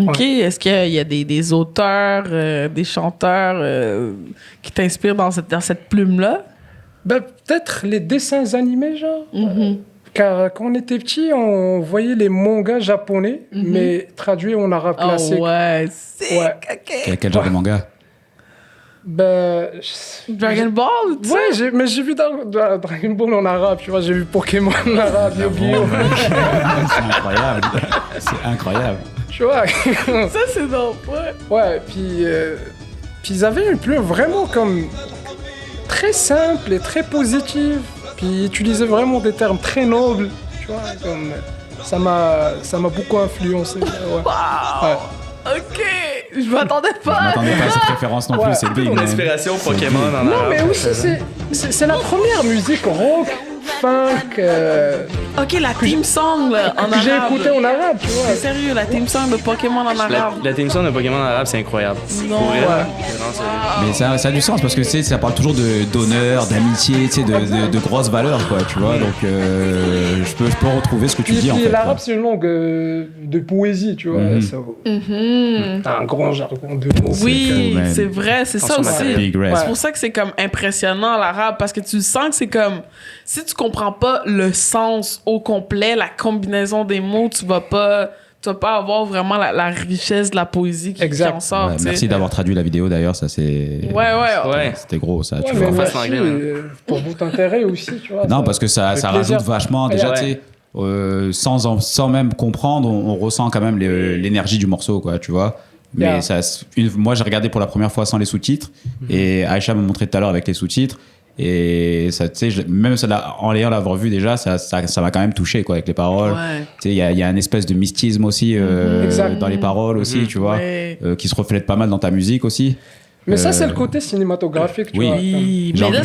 OK. Ouais. Est-ce qu'il y a des auteurs, des chanteurs qui t'inspirent dans cette plume-là? Ben, peut-être les dessins animés, genre. Car quand on était petit, on voyait les mangas japonais, mais traduits en arabe classique. Ouais, c'est... Ouais. OK. Quel genre de manga? Ben... Dragon Ball, tu sais? Ouais, mais j'ai vu Dragon Ball en arabe, tu vois. J'ai vu Pokémon en arabe, Yu-Gi-Oh! C'est incroyable. C'est incroyable. Tu vois. Ça, c'est drôle, ouais. Ouais, puis ils avaient une plume vraiment comme... très simple et très positive. Puis ils utilisaient vraiment des termes très nobles. Tu vois, comme... Ça m'a beaucoup influencé. Ouais. Wow! Ouais. OK! Je m'attendais pas! Je m'attendais pas à cette référence non plus, c'est big. Ton inspiration Pokémon en arabe. Non, mais aussi, c'est la première musique rock, funk... OK, la theme song là, en arabe. J'ai écouté en arabe, tu vois. C'est sérieux, la theme song de Pokémon en arabe. La theme song de Pokémon en arabe, c'est incroyable. Non. Mais ça a du sens parce que ça parle toujours d'honneur, d'amitié, de grosses valeurs, quoi, tu vois. Donc je peux retrouver ce que tu dis en fait. L'arabe, c'est une langue de poésie, tu vois. T'as un grand jargon de mots. Oui, c'est vrai, c'est ça aussi. C'est pour ça que c'est comme impressionnant l'arabe parce que tu sens que c'est comme si tu comprends pas le sens au complet, la combinaison des mots, tu vas pas avoir vraiment la richesse de la poésie qui en sort. Ouais, merci d'avoir traduit la vidéo d'ailleurs, ça c'est... Ouais. C'était gros ça, tu vois. Merci, pour votre intérêt aussi, tu vois. Non, parce que ça rajoute vachement, déjà, tu sais, sans même comprendre, on ressent quand même l'énergie du morceau, quoi, tu vois. Mais moi j'ai regardé pour la première fois sans les sous-titres, et Aïcha m'a montré tout à l'heure avec les sous-titres. Et ça, tu sais, même en l'ayant l'avoir vu déjà, ça m'a quand même touché, quoi, avec les paroles. Tu sais, il y a une espèce de mystisme aussi dans les paroles aussi, tu vois, qui se reflète pas mal dans ta musique aussi. Mais ça, c'est le côté cinématographique, tu vois. Oui, mais là,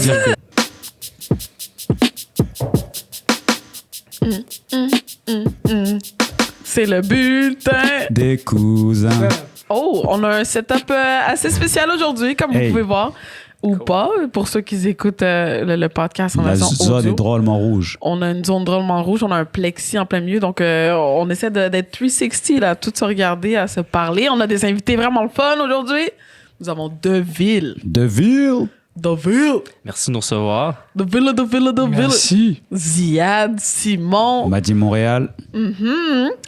c'est le bulletin des cousins. Oh, on a un setup assez spécial aujourd'hui, comme vous pouvez voir. Ou pas, pour ceux qui écoutent le podcast en version audio. La zone est drôlement rouge. On a une zone drôlement rouge, on a un plexi en plein milieu, donc on essaie d'être 360, là, tout se regarder, à se parler. On a des invités vraiment le fun aujourd'hui. Nous avons Deville. Merci de nous recevoir. Deville. Merci. Ziad, Simon. Madi Montréal.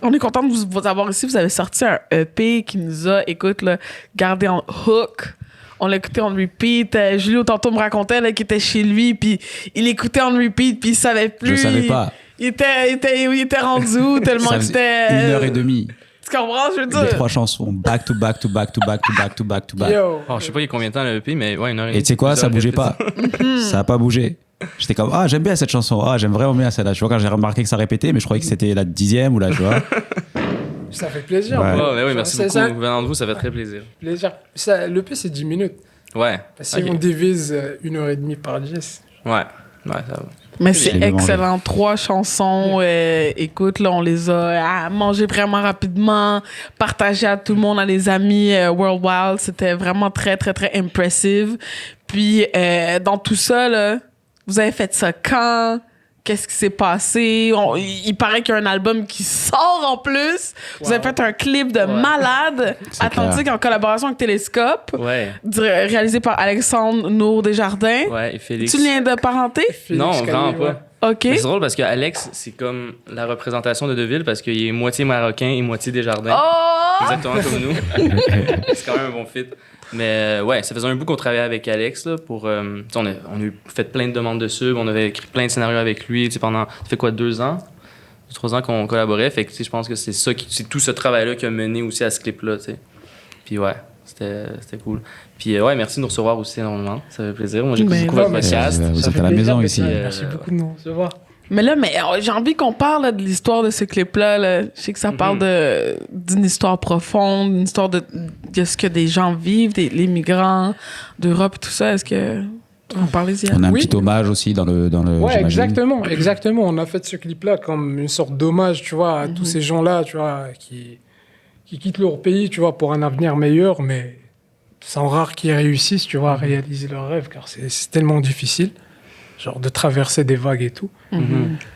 On est content de vous avoir ici. Vous avez sorti un EP qui nous a, gardé en hook. On l'écoutait en repeat. Julio, tantôt, me racontait qu'il était chez lui, puis il écoutait en repeat, puis il savait plus. Je savais pas. Il était rendu où, tellement que c'était... 1h30. Tu comprends, je veux dire? Les 3 chansons, back to back. Yo. Je sais pas il y a combien de temps le EP, mais ouais, 1h30. Et tu sais quoi, ça bougeait pas. Ça a pas bougé. J'étais comme, j'aime bien cette chanson. J'aime vraiment bien celle-là. Tu vois, quand j'ai remarqué que ça répétait, mais je croyais que c'était la 10e ou là, tu vois. Ça fait plaisir. Oui, merci beaucoup. Venant de vous, ça fait très plaisir. Le P, c'est 10 minutes. Ouais. Si on divise 1h30 par 10. Ouais, ça va. Mais c'est excellent. 3 chansons. Écoute, là, on les a mangées vraiment rapidement, partagées à tout le monde, à les amis World Wild. C'était vraiment très, très, très impressive. Puis, dans tout ça, là, vous avez fait ça quand? Qu'est-ce qui s'est passé? Il paraît qu'il y a un album qui sort en plus. Wow. Vous avez fait un clip de malade, Atlantique, en collaboration avec Télescope, réalisé par Alexandre Nour Desjardins. Ouais, et Félix. Tu lien de parenté? Non, vraiment pas. OK. Mais c'est drôle parce que Alex, c'est comme la représentation de Deville parce qu'il est moitié marocain et moitié Desjardins. Oh! Exactement comme nous. C'est quand même un bon fit. Mais ça faisait un bout qu'on travaillait avec Alex là, pour on a fait plein de demandes de sub, on avait écrit plein de scénarios avec lui pendant ça fait quoi 2 ans 3 ans qu'on collaborait, fait que je pense que c'est tout ce travail là qui a mené aussi à ce clip là, t'sais. Puis c'était cool. Puis merci de nous recevoir aussi énormément, ça fait plaisir. Moi j'écoute beaucoup votre podcast. Vous êtes à la maison ici. Merci beaucoup de nous recevoir. Mais là, j'ai envie qu'on parle là, de l'histoire de ce clip-là. Là. Je sais que ça parle d'une histoire profonde, une histoire de ce que des gens vivent, les migrants d'Europe et tout ça. Est-ce que tu veux en parler, Zia? On a un petit hommage aussi dans le ouais, exactement. On a fait ce clip-là comme une sorte d'hommage, tu vois, à tous ces gens-là, tu vois, qui quittent leur pays, tu vois, pour un avenir meilleur, mais sont rares qui réussissent, tu vois, à réaliser leurs rêves, car c'est tellement difficile. genre de traverser des vagues et tout.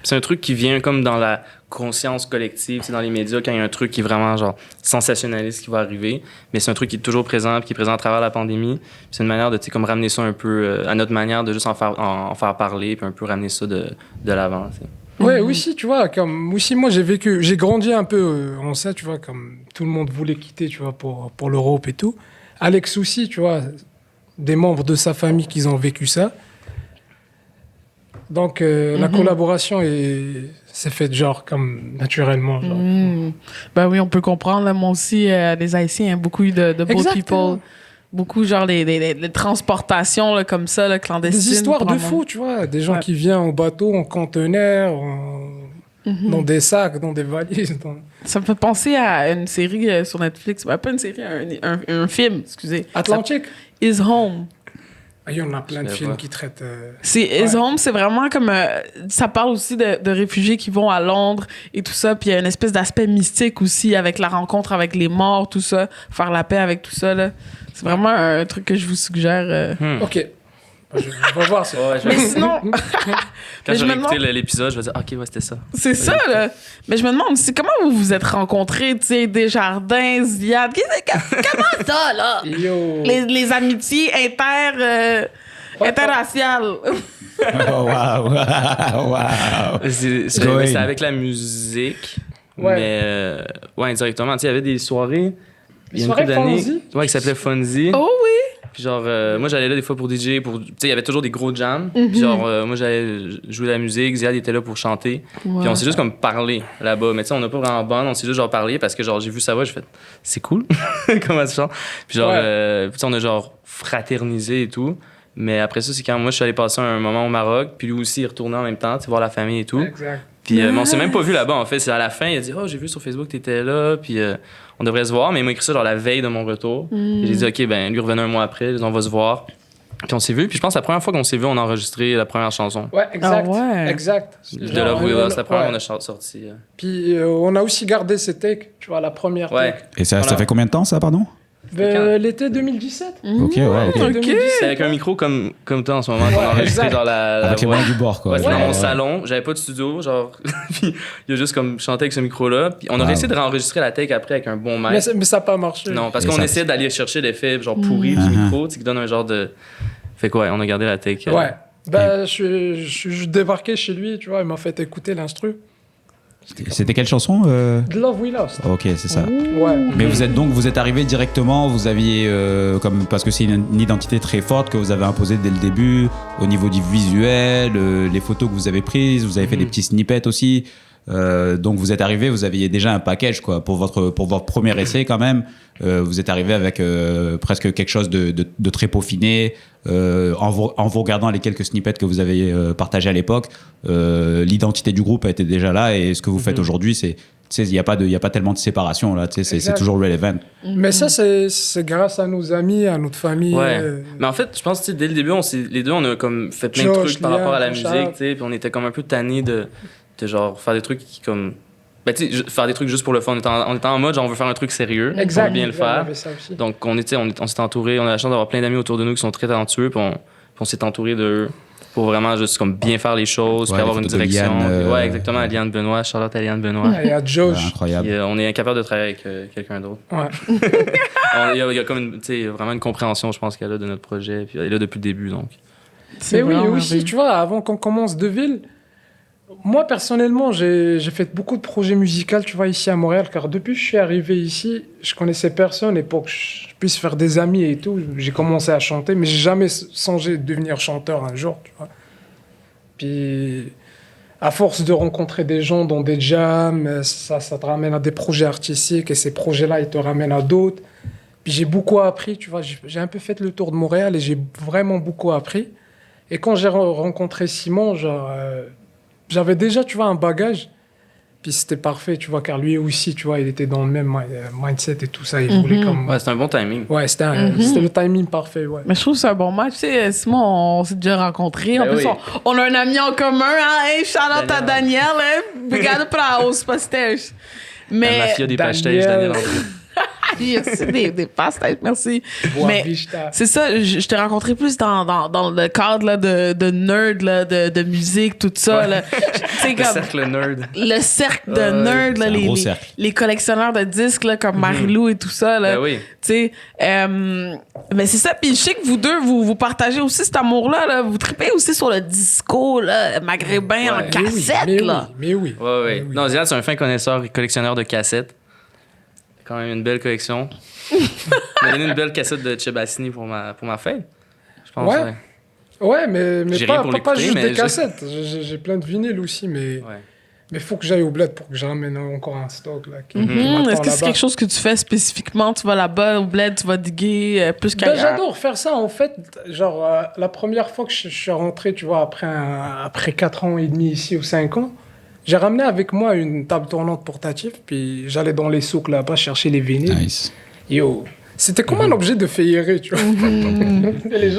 C'est un truc qui vient comme dans la conscience collective, dans les médias, quand il y a un truc qui est vraiment genre sensationnaliste qui va arriver, mais c'est un truc qui est toujours présent, puis qui est présent à travers la pandémie. Puis c'est une manière de comme ramener ça un peu à notre manière de juste en faire parler, puis un peu ramener ça de l'avant. T'sais. Ouais, aussi, tu vois, comme aussi moi j'ai grandi un peu en ça, tu vois, comme tout le monde voulait quitter, tu vois, pour l'Europe et tout. Alex aussi, tu vois, des membres de sa famille qui ont vécu ça. Donc la collaboration s'est faite genre comme naturellement. Genre. Ben oui, on peut comprendre. Là, moi aussi, les Haïtiens, beaucoup de boat people. Beaucoup, genre, les transportations là, comme ça, là, clandestines. Des histoires de fous, tu vois. Des gens qui viennent en bateau, en conteneur, dans des sacs, dans des valises. Ça me fait penser à une série sur Netflix. Ben, pas une série, un film, excusez. Atlantique. Is Home. Il y en a plein de films qui traitent... Is Home, c'est vraiment comme... ça parle aussi de réfugiés qui vont à Londres et tout ça. Puis il y a une espèce d'aspect mystique aussi avec la rencontre avec les morts, tout ça. Faire la paix avec tout ça, là. C'est vraiment un truc que je vous suggère. OK. On va voir ça. Mais sinon... Quand j'aurai écouté l'épisode, je vais dire, OK, ouais, c'était ça. C'est ça, là. Mais je me demande, c'est comment vous vous êtes rencontrés, tu sais, Desjardins, Ziad. Comment ça, là? Les amitiés interraciales. Wow. C'est avec la musique. Mais, indirectement. Tu sais, il y avait des soirées. Il y a une couple d'années. Ouais, qui s'appelait Fonzie. Oh oui! Puis genre, moi, j'allais là des fois pour DJ. Tu sais, il y avait toujours des gros jams. Puis genre, moi, j'allais jouer de la musique. Ziad était là pour chanter. Puis on s'est juste comme parlé là-bas. Mais tu sais, on n'a pas vraiment bande. On s'est juste genre parlé parce que genre, j'ai vu sa voix. J'ai fait, c'est cool. Comment tu chantes? Puis genre, puis on a genre fraternisé et tout. Mais après ça, c'est quand moi, je suis allé passer un moment au Maroc. Puis lui aussi, il retournait en même temps, tu sais, voir la famille et tout. Exact. Puis mais on s'est même pas vu là-bas, en fait. C'est à la fin, il a dit « Oh, j'ai vu sur Facebook que t'étais là. » Puis on devrait se voir. Mais il m'a écrit ça genre la veille de mon retour. Et j'ai dit « OK, ben lui revenait un mois après. On va se voir. » Puis on s'est vu. Puis je pense que la première fois qu'on s'est vu, on a enregistré la première chanson. Ouais, exact. Ah ouais. Exact. De Love Will Us, la première qu'on a sorti. Puis on a aussi gardé ces takes, tu vois, la première take. Et ça fait combien de temps, ça, pardon? L'été 2017. Ok. C'est avec un micro comme toi en ce moment qu'on a enregistré dans avec les moyens du bord, quoi. Ouais, dans mon salon. J'avais pas de studio, genre. Puis il a juste comme chanté avec ce micro-là. Puis on aurait essayé de réenregistrer la take après avec un bon mic. Mais ça n'a pas marché. Non, parce qu'on essaie d'aller chercher l'effet genre pourri du micro, tu sais, qui donne un genre de. Fait quoi, on a gardé la take. Ouais. Je suis débarqué chez lui, tu vois, il m'a fait écouter l'instru. C'était quelle chanson The Love We Lost. Ok, c'est ça. Ouais. Mais vous êtes arrivé directement, vous aviez parce que c'est une identité très forte que vous avez imposée dès le début au niveau du visuel, les photos que vous avez prises, vous avez fait des petits snippets aussi. Donc vous êtes arrivé, vous aviez déjà un package quoi pour votre premier essai quand même. Vous êtes arrivé avec presque quelque chose de très peaufiné. En vous regardant les quelques snippets que vous avez partagés à l'époque, l'identité du groupe était déjà là et ce que vous faites aujourd'hui, c'est il n'y a pas tellement de séparation là, c'est toujours relevant. Mais ça c'est grâce à nos amis, à notre famille. Ouais. Mais en fait, je pense que dès le début, les deux on a comme fait plein de trucs par rapport à la musique, puis on était comme un peu tannés de genre faire des trucs qui comme faire des trucs juste pour le fun. On était en mode genre on veut faire un truc sérieux, on veut bien le faire. Donc on s'est entouré, on a la chance d'avoir plein d'amis autour de nous qui sont très talentueux, puis on s'est entouré d'eux pour vraiment juste comme bien faire les choses, puis avoir une direction. Ouais, exactement, Aliane Benoît, Charlotte Aliane Benoît. Et à Josh. Incroyable. Puis, on est incapable de travailler avec quelqu'un d'autre. Ouais. Il y a comme vraiment une compréhension, je pense, qu'elle a de notre projet, puis elle est là depuis le début, donc. Mais oui, aussi, tu vois, avant qu'on commence Deville, moi, personnellement, j'ai fait beaucoup de projets musicaux, tu vois, ici à Montréal, car depuis que je suis arrivé ici, je connaissais personne, et pour que je puisse faire des amis et tout, j'ai commencé à chanter, mais j'ai jamais songé de devenir chanteur un jour, tu vois. Puis, à force de rencontrer des gens dans des jams, ça te ramène à des projets artistiques, et ces projets-là, ils te ramènent à d'autres. Puis j'ai beaucoup appris, tu vois, j'ai un peu fait le tour de Montréal, et j'ai vraiment beaucoup appris. Et quand j'ai rencontré Simon, genre... j'avais déjà, tu vois, un bagage. Puis c'était parfait, tu vois, car lui aussi, tu vois, il était dans le même mindset et tout ça. Il voulait comme... Ouais, c'était un bon timing. Ouais, c'était le timing parfait, ouais. Mais je trouve que c'est un bon match. Tu sais, Simon, on s'est déjà rencontrés. En plus, on a un ami en commun. Hein? Hey, shout out à Daniel. Hein? Obrigado pra os pastéis. Mais... La mafia des pastéis, Daniel André. Il y a aussi des pastèques, merci. Boa Mais Vista. c'est ça, je t'ai rencontré plus dans le cadre là, de nerd, là, de musique, tout ça. Là. Tu sais, Le comme cercle nerd. le cercle de nerds, là, c'est un gros cercle. les collectionneurs de disques là, comme Marie-Lou et tout ça. Là. Ben oui. Tu sais, mais c'est ça. Puis je sais que vous deux, vous partagez aussi cet amour-là. Là. Vous tripez aussi sur le disco là, maghrébin en Ouais. cassette. Là. Mais oui. Ouais. Non, Ziad, c'est un fin connaisseur et collectionneur de cassettes. Quand même une belle collection. Il m'a donné une belle cassette de Chebassini pour ma fête. Je pense. Ouais. Ouais, mais J'ai rien pas, pour pas l'écouter, juste mais des cassettes. J'ai plein de vinyles aussi, mais Ouais. faut que j'aille au bled pour que je ramène encore un stock. Là, qui m'attend Est-ce que c'est là-bas. quelque chose que tu fais spécifiquement? Tu vas là-bas au bled, tu vas diguer plus Ben, qu'ailleurs? j'adore faire ça, en fait. Genre, la première fois que je suis rentré, tu vois, après 4 ans et demi ici, ou 5 ans, j'ai ramené avec moi une table tournante portative, puis j'allais dans les souks là-bas chercher les vinyles. Nice. Yo, c'était comme un objet de féerie, tu vois. Et les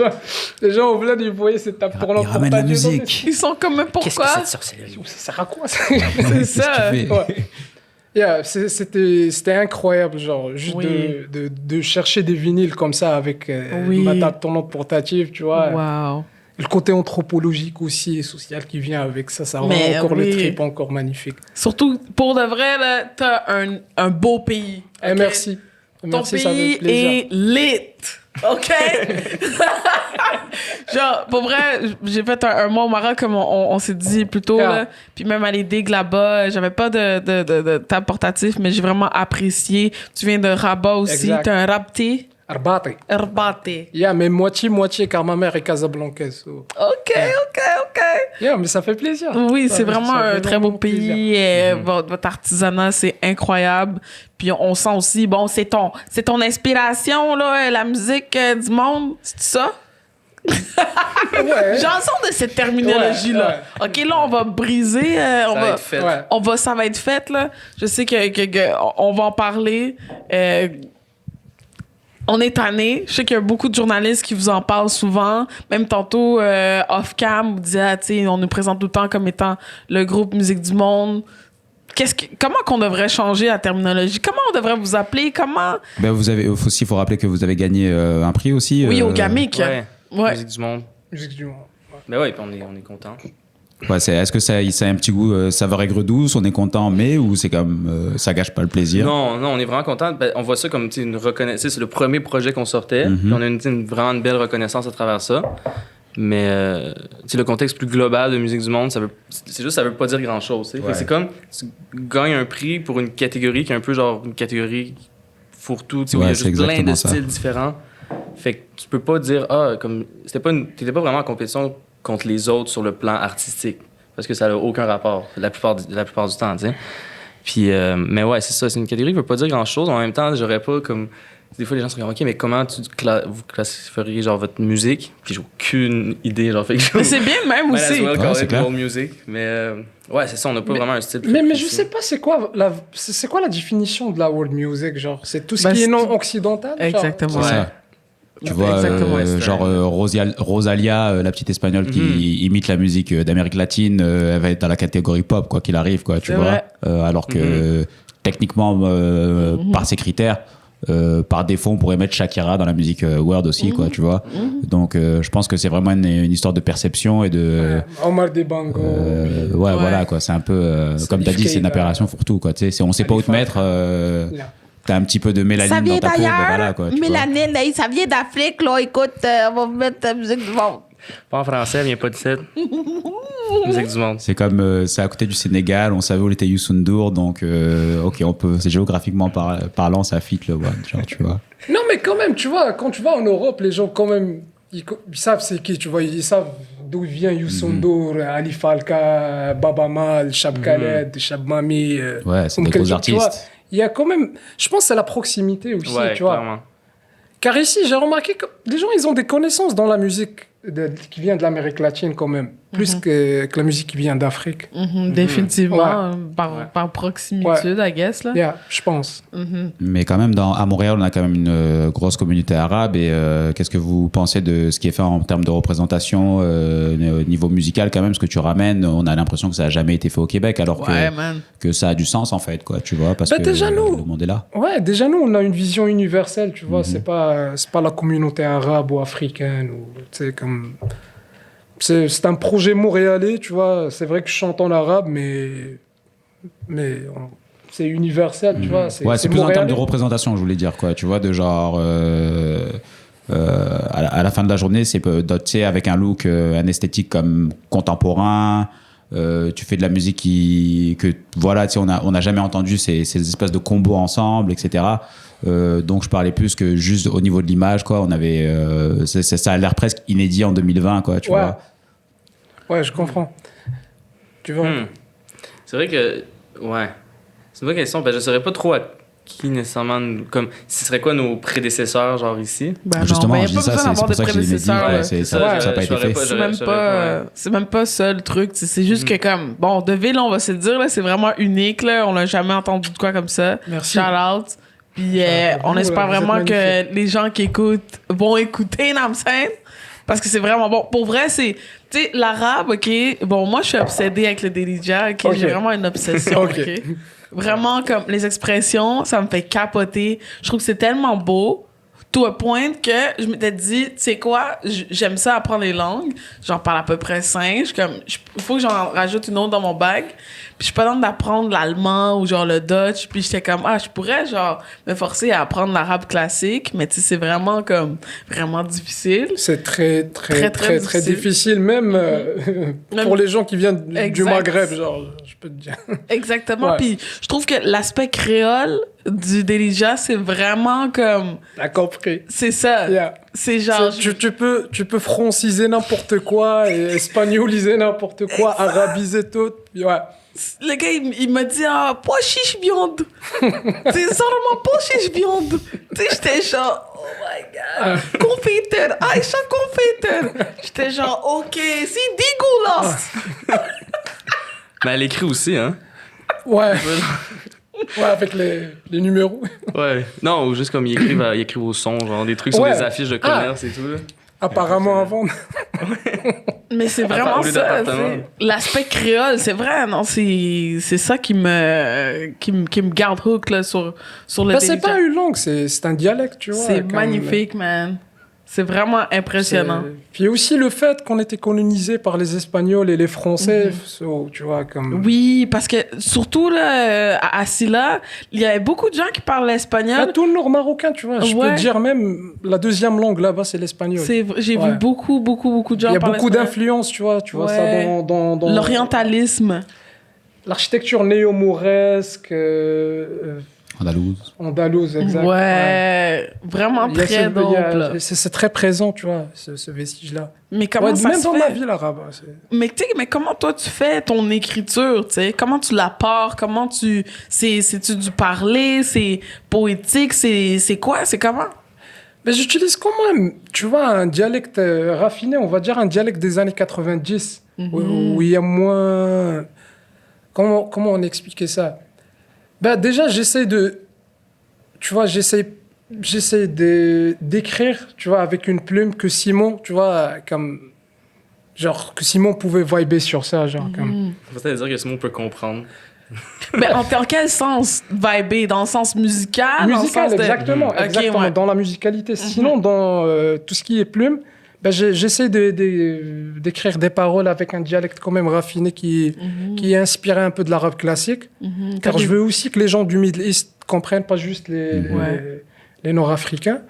gens au bled, ils voyaient cette table tournante Il ramène la portative. musique. Ils sont comme, mais Qu'est-ce que pourquoi? cette sorcellerie? Ça sert à quoi, ça? C'est Qu'est-ce ça. que tu fais? Ouais. Yeah, c'était incroyable, genre, juste Oui. de chercher des vinyles comme ça avec Oui. ma table tournante portative, tu vois. Wow. Le côté anthropologique aussi et social qui vient avec ça, ça rend Mais encore le oui. trip encore magnifique. Surtout, pour de vrai, là, t'as un beau pays. Eh, ok? merci. Ton Merci, ça pays fait plaisir. est lit. OK? Genre, pour vrai, j'ai fait un mois au Maroc, comme on s'est dit plus tôt, Ah. là. Puis même à les digs là-bas, j'avais pas de table portatif, mais j'ai vraiment apprécié. Tu viens de Rabat aussi. Exact. T'as un Rabté. Arbate. Rabaté. Yeah, mais moitié, car ma mère est casablancaise. So. OK. Yeah, mais ça fait plaisir. Oui, Ça- c'est vraiment ça fait un très beau vraiment plaisir. pays. Votre artisanat, c'est incroyable. Puis on sent aussi, bon, c'est ton inspiration, là, la musique du monde. C'est ça? Ouais. J'en sors de cette terminologie-là. OK, là, on va briser. Ça va être fait. Ouais. Ça va être fait, là. Je sais que on va en parler. On est tanné. Je sais qu'il y a beaucoup de journalistes qui vous en parlent souvent. Même tantôt, off-cam, vous disiez, ah, tu sais, on nous présente tout le temps comme étant le groupe Musique du Monde. Comment qu'on devrait changer la terminologie? Comment on devrait vous appeler? Comment? Ben, il faut rappeler que vous avez gagné un prix aussi. Oui, au Gamic. Ouais. Ouais. Musique du monde. Musique du monde. Ben ouais, puis on est content. Ouais, est-ce que ça a un petit goût saveur aigre douce, on est content, mais ou c'est comme ça gâche pas le plaisir? Non, on est vraiment content. Ben, on voit ça comme une reconnaissance. C'est le premier projet qu'on sortait. Mhm. Puis on a vraiment une belle reconnaissance à travers ça. Mais le contexte plus global de Musique du Monde, ça veut pas dire grand-chose. Fait que Ouais. c'est comme tu gagnes un prix pour une catégorie qui est un peu genre une catégorie fourre-tout, où il y Ouais, a c'est juste plein de exactement ça. styles différents. Fait que tu peux pas dire comme t'étais pas vraiment en compétition contre les autres sur le plan artistique parce que ça n'a aucun rapport la plupart du temps, tu sais. Puis mais ouais, c'est ça, c'est une catégorie qui veut pas dire grand-chose. En même temps, j'aurais pas comme des fois les gens se disent OK, mais comment vous classifieriez genre votre musique? Puis j'ai aucune idée, genre fait que Mais c'est bien de même might as aussi. well Ouais, call c'est it clair. world music. Mais ouais, c'est ça, on n'a pas vraiment un style. Mais je sais pas, c'est quoi la définition de la world music, genre? C'est tout ce Ben, qui est c'est non occidental? genre? Exactement. C'est ça. Tu vois, Exactement. Rosalia, la petite espagnole qui imite la musique d'Amérique latine, elle va être dans la catégorie pop, quoi qu'il arrive, quoi, tu C'est vois. vrai. Alors que techniquement, par ses critères, par défaut, on pourrait mettre Shakira dans la musique world aussi, quoi, tu vois. Donc, je pense que c'est vraiment une histoire de perception et de. Omar Dibango. Ouais, voilà, quoi. C'est un peu, comme tu as dit, c'est une appellation pour tout, quoi. Tu sais, on sait pas où te mettre. T'as un petit peu de mélanine dans ta peau, ben voilà, quoi. tu vois. Mélanine, ça vient d'Afrique, là. Écoute, on va vous mettre la musique du monde. Pas en français, il vient pas de cette. Musique du monde. C'est comme, c'est à côté du Sénégal, on savait où était Youssou N'Dour, donc, ok, c'est géographiquement parlant, ça fit le one, genre, tu vois. Non, mais quand même, tu vois, quand tu vas en Europe, les gens, quand même, ils savent c'est qui, tu vois, ils savent d'où vient Youssou N'Dour, Ali Falka, Baba Mal, Chab Khaled, Chab Mami. Ouais, c'est Umm des gros Kulthum, tu vois. artistes. Il y a quand même, je pense que c'est la proximité aussi, Ouais, tu vois. clairement. Car ici, j'ai remarqué que les gens, ils ont des connaissances dans la musique qui vient de l'Amérique latine quand même. plus que la musique qui vient d'Afrique. Définitivement, Ouais. par proximité, I guess. Là. Yeah, je pense. Mais quand même, à Montréal, on a quand même une grosse communauté arabe. Et qu'est-ce que vous pensez de ce qui est fait en termes de représentation au niveau musical quand même? Ce que tu ramènes, on a l'impression que ça n'a jamais été fait au Québec, alors que ça a du sens en fait, quoi, tu vois, parce que déjà, le monde est là. Ouais, déjà nous, on a une vision universelle, tu vois. C'est pas la communauté arabe ou africaine ou tu sais comme. C'est un projet montréalais, tu vois. C'est vrai que je chante en arabe, mais c'est universel, tu vois. C'est plus en termes de représentation, je voulais dire, quoi. Tu vois, de genre, à la fin de la journée, c'est doté avec un look, un esthétique comme contemporain. Tu fais de la musique que, voilà, tu sais, on n'a jamais entendu ces espèces de combos ensemble, etc. Donc, je parlais plus que juste au niveau de l'image, quoi. On avait, ça a l'air presque inédit en 2020, quoi, tu vois. Ouais, je comprends. Tu vois. C'est vrai que, ouais, c'est une bonne question. Ben, je ne saurais pas trop à qui nécessairement, comme, ce serait quoi nos prédécesseurs, genre ici? Ben justement, non, je dis ça, c'est pour ça que je l'ai dit. Ça n'a pas été fait. C'est même pas ça le truc. C'est juste que comme, bon, Deville, on va se le dire, là, c'est vraiment unique. Là, on n'a jamais entendu de quoi comme ça. Merci. Shout out. Puis on espère vraiment que les gens qui écoutent vont écouter Namsen. Parce que c'est vraiment bon. Pour vrai, c'est... Tu sais, l'arabe, OK? Bon, moi, je suis obsédée avec le Delija, OK? J'ai vraiment une obsession, OK? Vraiment, comme les expressions, ça me fait capoter. Je trouve que c'est tellement beau, to a point que je m'étais dit, tu sais quoi? J'aime ça apprendre les langues. J'en parle à peu près 5. Il faut que j'en rajoute une autre dans mon bag. Puis je suis pas dans d'apprendre l'allemand ou genre le Dutch. Puis j'étais comme, je pourrais genre me forcer à apprendre l'arabe classique. Mais tu sais, c'est vraiment comme, vraiment difficile. C'est très difficile. Même pour les gens qui viennent du Maghreb, genre, je peux te dire. Exactement. Puis je trouve que l'aspect créole du Delija, c'est vraiment comme... T'as compris. C'est ça. Yeah. C'est genre... Tu peux franciser n'importe quoi, et espagnoliser n'importe quoi, arabiser tout. Ouais. Le gars, il m'a dit, pas chiche viande. C'est seulement pas chiche viande. Tu sais, j'étais genre, oh my god. Confiteur. Aïcha confiteur. J'étais genre, ok, c'est dégueulasse. Mais elle écrit aussi, hein? Ouais. Ouais, avec les numéros. Ouais. Non, ou juste comme ils écrivent au son, genre des trucs sur des affiches de commerce et tout, là. Apparemment avant. Mais c'est vraiment ça. L'aspect créole, c'est vrai, non? C'est ça qui me garde hook là, sur le c'est pas une langue, c'est un dialecte, tu vois. C'est magnifique, man. C'est vraiment impressionnant. Puis aussi le fait qu'on était colonisé par les Espagnols et les Français, tu vois, comme... Oui, parce que surtout là, à Silla, il y avait beaucoup de gens qui parlent l'espagnol. Tout le nord marocain, tu vois. Je peux te dire même, la deuxième langue là-bas, c'est l'espagnol. J'ai vu beaucoup de gens parler espagnol. Il y a beaucoup d'influences, tu vois ça dans... L'orientalisme. L'architecture néo-mouresque... Andalouse, exact. Ouais, vraiment très dope. C'est très présent, tu vois, ce vestige-là. Mais comment ça même se dans fait? ma ville arabe. Mais comment toi tu fais ton écriture, tu sais? Comment tu la pars? Comment c'est-tu du parler? C'est poétique? C'est quoi? C'est comment? Mais j'utilise quand même, tu vois, un dialecte raffiné, on va dire un dialecte des années 90, où il y a moins... Comment on expliquait ça? Déjà, j'essaie d'écrire, tu vois, avec une plume que Simon, tu vois, comme... Genre, que Simon pouvait vibrer sur ça, genre, comme... Ça veut dire que Simon peut comprendre. Mais en quel sens vibrer? Dans le sens musical? Musical, exactement. Dans la musicalité. Sinon, dans tout ce qui est plume, j'essaie d'écrire des paroles avec un dialecte quand même raffiné qui est inspiré un peu de l'arabe classique. Car je veux aussi que les gens du Middle East comprennent, pas juste les Nord-Africains.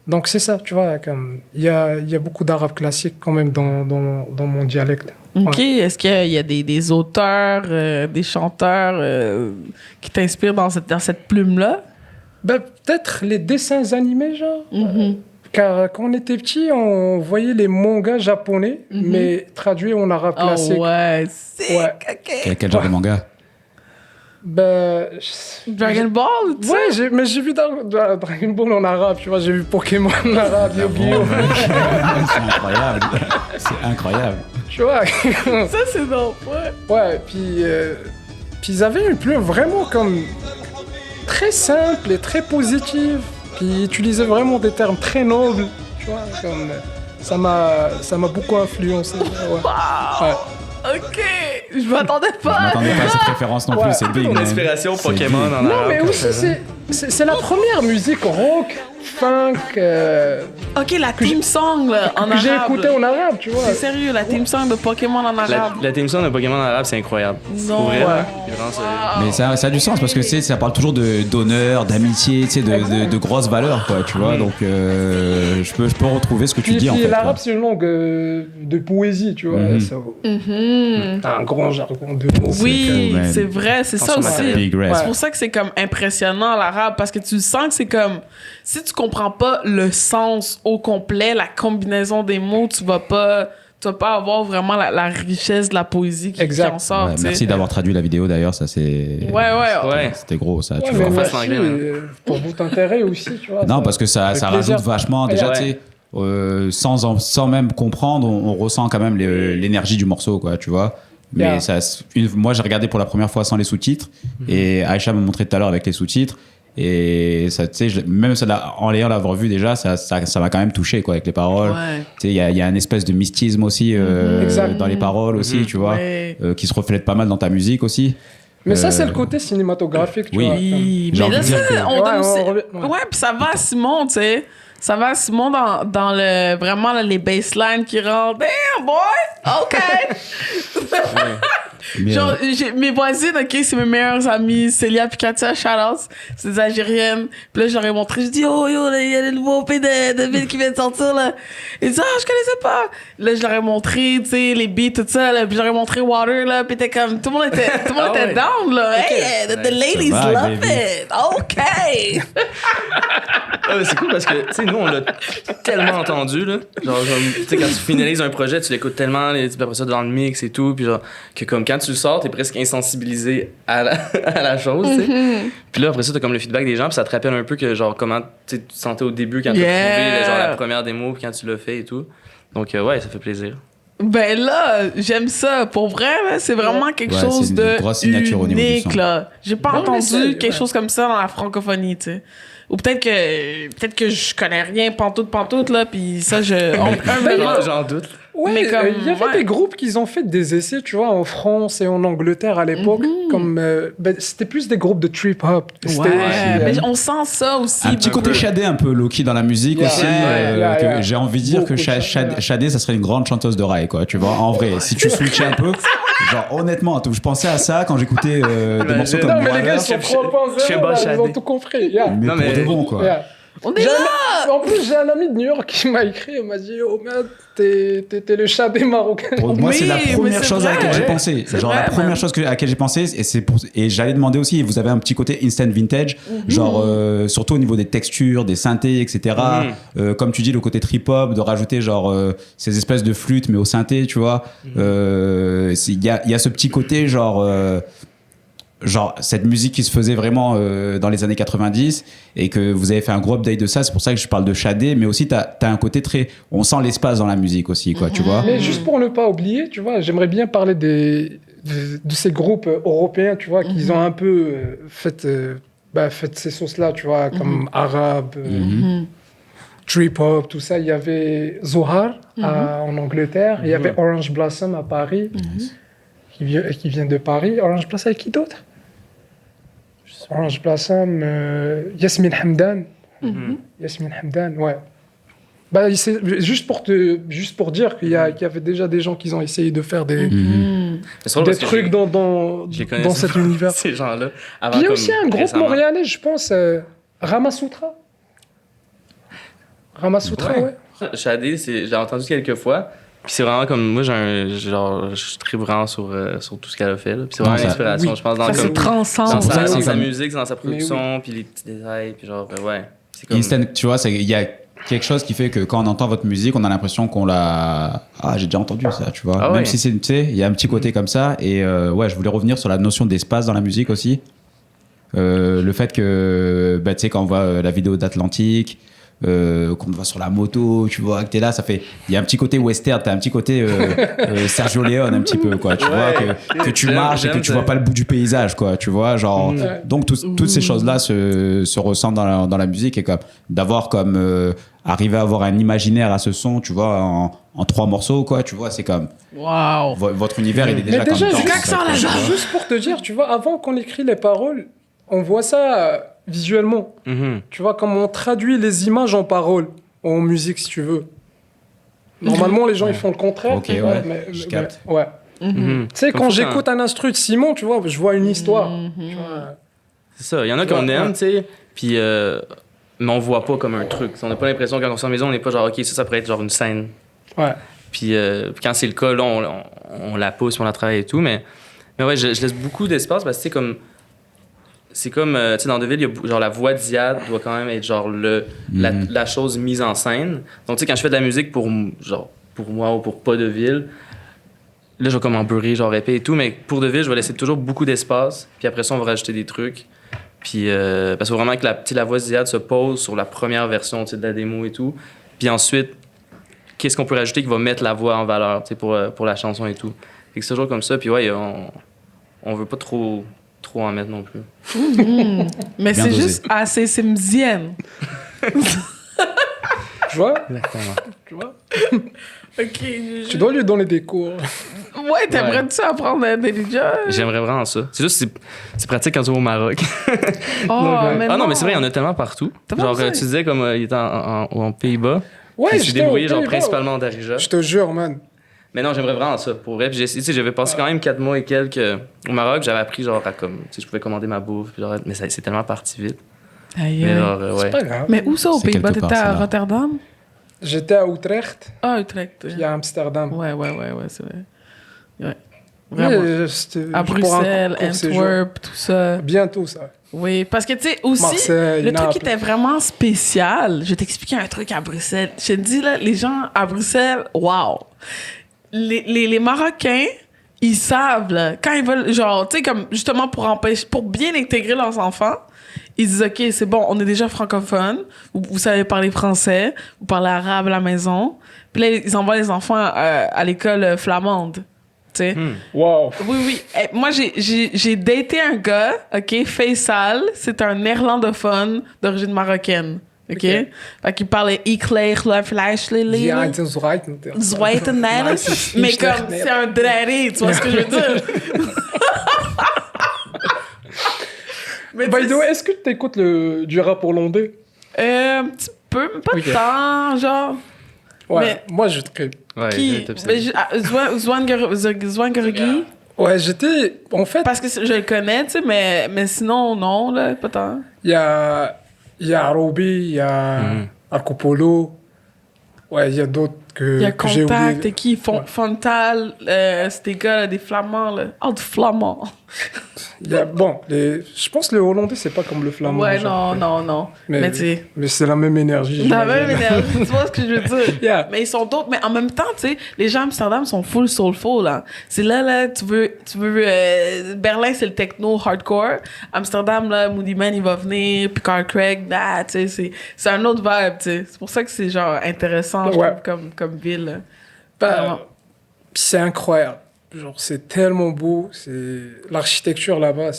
Donc c'est ça, tu vois, comme il y a beaucoup d'arabe classique quand même dans mon dialecte. OK. Ouais. Est-ce qu'il y a des auteurs, des chanteurs qui t'inspirent dans cette plume-là? Peut-être les dessins animés, genre. Car quand on était petit, on voyait les mangas japonais, mais traduits en arabe classique. Ouais, c'est... Quel genre de manga? Ben. Dragon Ball, tu sais. Ouais, mais j'ai vu Dragon Ball en arabe, tu vois, j'ai vu Pokémon en arabe, Yu-Gi-Oh! C'est incroyable. C'est incroyable. Tu vois. Ça, c'est non, ouais. Ouais, puis ils avaient une plume vraiment comme très simple et très positive. Puis ils utilisaient vraiment des termes très nobles, tu vois, comme ça m'a beaucoup influencé. Ouais. Ouais. Ok, je m'attendais Je pas. m'attendais pas à cette référence non plus, Ouais. c'est big. Ton man. inspiration C'est Pokémon big. en Non, arabe. mais aussi c'est la première musique rock, funk Ok, la team song là, en que j'ai arabe. écoutée en arabe, tu vois. C'est sérieux, la team song de Pokémon en arabe. La theme song de Pokémon en arabe, c'est incroyable. Non. Pour vrai, Ouais. là, c'est vraiment ça. Mais ça a du sens parce que ça parle toujours d'honneur, d'amitié, tu sais, de grosses valeurs, quoi, tu vois. Donc, je peux retrouver ce que tu Puis, dis en fait. l'arabe, quoi. c'est une langue de poésie, tu vois. Mhm. Ça, t'as un grand jargon de mots. Oui, man. c'est vrai, c'est ça Attention, aussi. matériel. Big rest. C'est pour ça que c'est comme impressionnant l'arabe parce que tu sens que c'est comme si tu comprends pas le sens au complet, la combinaison des mots, tu vas pas avoir vraiment la richesse de la poésie qui Exact. en sort. Ouais, tu sais. merci d'avoir traduit la vidéo d'ailleurs, ça c'est. Ouais. C'était gros ça, Ouais, tu mais vois. fasse merci l'anglais, man. pour votre intérêt aussi, tu vois. Non, parce que ça fait rajoute plaisir. vachement. Déjà, Ouais. tu sais, sans même comprendre, on ressent quand même l'énergie du morceau, quoi, tu vois. Mais Yeah. moi, j'ai regardé pour la première fois sans les sous-titres, et Aïcha m'a montré tout à l'heure avec les sous-titres. Et ça, tu sais, même ça, en l'ayant l'avoir vu déjà, ça m'a quand même touché, quoi, avec les paroles. Ouais. Tu sais, il y a un espèce de mystisme aussi Exact. dans les paroles aussi, tu vois, Ouais. qui se reflète pas mal dans ta musique aussi. Mais ça, c'est le côté cinématographique, tu oui. vois. Oui, J'ai mais envie là, de dire ça, que- on donne Ouais, aussi- ouais. Ouais, puis ça va à Simon, tu sais. Ça va à Simon dans le vraiment là, les basslines qui rentrent. Damn, boy! OK! Mais, Genre, mes voisines, OK, c'est mes meilleures amies, Célia puis Katia, shout-out. C'est des Algériennes. Puis là, je leur ai montré, je dis, oh, yo, il y a le nouveau EP de Ville qui vient de sortir, là. Ils disent, ah, je connaissais pas. Là, je leur ai montré, tu sais, les beats, tout ça, là. Puis je leur ai montré Water, là. Puis t'es comme, tout le monde était Ah ouais. down, là. Hey, the ladies Ça va, love baby. it. OK! Ah, mais c'est cool parce que, tu sais, nous, on l'a tellement entendu, là. Genre, tu sais, quand tu finalises un projet, tu l'écoutes tellement, puis après ça, dans le mix et tout, puis genre, que comme quand tu le sors, t'es presque insensibilisé à la chose, tu sais. Puis là, après ça, t'as comme le feedback des gens, puis ça te rappelle un peu que, genre, comment tu te sentais au début quand t'as trouvé, genre, la première démo, puis quand tu l'as fait et tout. Donc, ouais, ça fait plaisir. Ben là, j'aime ça. Pour vrai, là, c'est vraiment quelque Ouais, chose c'est une de grosse signature au niveau du unique, son. là. J'ai pas Non, mais entendu c'est- quelque ouais. chose comme ça dans la francophonie, tu sais. Ou peut-être que je connais rien pantoute, là, puis ça, humblement. J'en doute. Ouais, Mais comme, il y avait ouais. des groupes qui ont fait des essais, tu vois, en France et en Angleterre à l'époque. Comme, c'était plus des groupes de trip-hop. C'était- Ouais, euh, mais on sent ça aussi. un petit côté shadé un peu low-key dans la musique Yeah. aussi. Yeah, que yeah. j'ai envie de dire Beaucoup que de Shadé. Shadé, ça serait une grande chanteuse de rail, quoi. Tu vois, en vrai, si tu switchais un peu, genre honnêtement, je pensais à ça quand j'écoutais des morceaux comme Non, mais les Water, gars, ils sont Chef 3.0, là, ils ont Shadé. tout compris. Yeah. mais Non, pour mais- de bon, quoi. Yeah. On est J'ai là! En plus, j'ai un ami de New York qui m'a écrit, il m'a dit, oh man, t'es le Shadé marocain. Pour moi, c'est la Oui, mais première c'est chose à vrai. laquelle j'ai pensé. C'est Genre vrai, la première man. chose à laquelle j'ai pensé, et j'allais demander aussi, vous avez un petit côté instant vintage, genre surtout au niveau des textures, des synthés, etc. Comme tu dis, le côté trip hop, de rajouter genre ces espèces de flûtes, mais au synthé, tu vois. Il y a ce petit côté genre cette musique qui se faisait vraiment dans les années 90 et que vous avez fait un gros update de ça, c'est pour ça que je parle de shadé, mais aussi t'as un côté très, on sent l'espace dans la musique aussi, quoi, tu vois. Mais juste pour ne pas oublier, tu vois, j'aimerais bien parler de ces groupes européens, tu vois, qui ont un peu fait ces sauces-là, tu vois, comme arabe, trip-hop, tout ça. Il y avait Zohar en Angleterre, il y avait Orange Blossom à Paris, qui vient de Paris. Orange Blossom, qui d'autre? Orange Blossom, Yasmine Hamdan. Yasmine Hamdan, ouais. Bah, c'est juste pour dire qu'il y avait déjà des gens qui ont essayé de faire des C'est drôle parce que trucs je les connais, dans cet univers. ces gens-là. Puis il y a aussi un groupe montréalais, je pense, Ramasutra. Ramasutra, ouais. Shadé, j'ai entendu quelques fois. Puis c'est vraiment comme moi, je tripe vraiment sur tout ce qu'elle a fait. Là. Puis c'est vraiment Non, une ça- inspiration, oui. je pense, dans, Ça se comme, transcende. dans sa c'est musique, comme- dans sa production, puis les petits détails, puis genre, ouais. C'est comme... Instant, tu vois, il y a quelque chose qui fait que quand on entend votre musique, on a l'impression qu'on l'a... Ah, j'ai déjà entendu ça, tu vois. Même si c'est, tu sais, il y a un petit côté comme ça. Et ouais, je voulais revenir sur la notion d'espace dans la musique aussi. Le fait que, bah, tu sais, quand on voit la vidéo d'Atlantique, qu'on voit sur la moto, tu vois, que t'es là, ça fait... Il y a un petit côté western, t'as un petit côté Sergio Leone un petit peu, quoi. Tu vois, que tu marches et que tu vois pas le bout du paysage, quoi. Tu vois, genre... Donc, toutes ces choses-là se ressentent dans la musique et comme d'avoir comme... arriver à avoir un imaginaire à ce son, tu vois, en 3 morceaux, quoi, tu vois, c'est comme... Waouh! Votre univers, il est déjà Mais comme déjà, dense, juste pour te dire, tu vois, avant qu'on écrit les paroles, on voit ça visuellement. Tu vois, comme on traduit les images en paroles, en musique, si tu veux. Normalement, les gens, ils font le contraire. Ok, ouais, je mais, capte. ouais. Tu sais, quand j'écoute un instru de Simon, tu vois, je vois une histoire. Tu vois. C'est ça. Il y en a qu'on aime, tu sais, puis... mais on voit pas comme un truc. On n'a pas l'impression, quand on sort à la maison, on n'est pas genre, OK, ça pourrait être genre une scène. Ouais. Puis quand c'est le cas, là, on la pousse, on la travaille et tout. Mais ouais, je laisse beaucoup d'espace parce que c'est comme, tu sais, dans Deville, il y a genre la voix d'Iad doit quand même être genre la chose mise en scène. Donc, tu sais, quand je fais de la musique pour moi ou pour pas Deville, là, je vais comme emburer, genre répéter et tout. Mais pour Deville, je vais laisser toujours beaucoup d'espace. Puis après ça, on va rajouter des trucs. Puis, parce que vraiment que la voix d'Iad se pose sur la première version de la démo et tout. Puis ensuite, qu'est-ce qu'on peut rajouter qui va mettre la voix en valeur pour la chanson et tout. Fait que c'est toujours comme ça. Puis ouais, on veut pas trop en mettre non plus. Mais Bien c'est dosé. juste assez simzienne. Tu vois? Exactement. Tu vois? OK. Tu dois lui donner des cours. Ouais, t'aimerais-tu apprendre à déjà? J'aimerais vraiment ça. C'est juste c'est pratique quand tu vas au Maroc. Mais non, mais c'est vrai, il y en a tellement partout. T'as pas Genre, besoin. tu disais comme il était en Pays-Bas. Ouais, Je suis j'étais débrouillé aux genre Pays-Bas, principalement en Darija. Je te jure, man. Mais non, j'aimerais vraiment ça. Pour vrai, puis j'avais passé quand même 4 mois et quelques au Maroc. J'avais appris genre à comme, tu sais, je pouvais commander ma bouffe. Puis genre, mais c'est tellement parti vite. Aïe, Mais aïe. genre, C'est ouais. pas grave. Mais où ça, aux C'est Pays-Bas? quelque part, T'étais à ça, là. Rotterdam? J'étais à Utrecht, Ah, Utrecht. puis à Amsterdam. Ouais, c'est vrai. Ouais. Vraiment. Ouais, c'était À pour un Bruxelles, court séjour. Antwerp, tout ça. Bientôt, ça. Oui, parce que tu sais, aussi, Marseille, le truc Naples. qui était vraiment spécial, je vais t'expliquer un truc à Bruxelles. Je te dis, là, les gens à Bruxelles, wow! Les Marocains, ils savent, là, quand ils veulent, genre, tu sais, comme justement pour bien intégrer leurs enfants, ils disent, OK, c'est bon, on est déjà francophone, vous savez parler français, vous parlez arabe à la maison. Puis là, ils envoient les enfants à l'école flamande, tu sais. Wow. Oui. Eh, moi, j'ai daté un gars, OK, Faisal, c'est un néerlandophone d'origine marocaine, OK? Fait qu'il parlait Ikleich, Fleischlele, Zweitenel, mais comme c'est un drari, tu vois ce que je veux dire? Mais By the way, est-ce que tu écoutes du rap hollandais? un petit peu, mais pas Ok. tant, genre. Ouais, Mais- moi je tripe. Ouais, Qui? Zwangergi? Ouais, j'étais. En fait, Parce que je le connais, tu sais, mais sinon, non, là, pas tant. il y a Roby, il y a Marco Polo. Ouais, il y a d'autres Il y a que j'ai Contact, oublié. et qui? Fontal, c'est des gars, là, des Flamands, là. Oh, du Flamand. Il y a, bon, je pense que le hollandais, c'est pas comme le flamand. Ouais, genre. non. Mais tu sais, Mais c'est la même énergie. la j'imagine. même énergie, tu vois ce que je veux dire? Yeah. Mais ils sont d'autres. Mais en même temps, tu sais, les gens à Amsterdam sont full soulful, là. C'est là, tu veux Berlin, c'est le techno hardcore. Amsterdam, là, Moody Man, il va venir. Puis Carl Craig, tu sais, c'est un autre vibe, tu sais. C'est pour ça que c'est, genre, intéressant, je Ouais. trouve, comme ville, là. Bah, puis c'est incroyable. Genre, c'est tellement beau. L'architecture là-bas,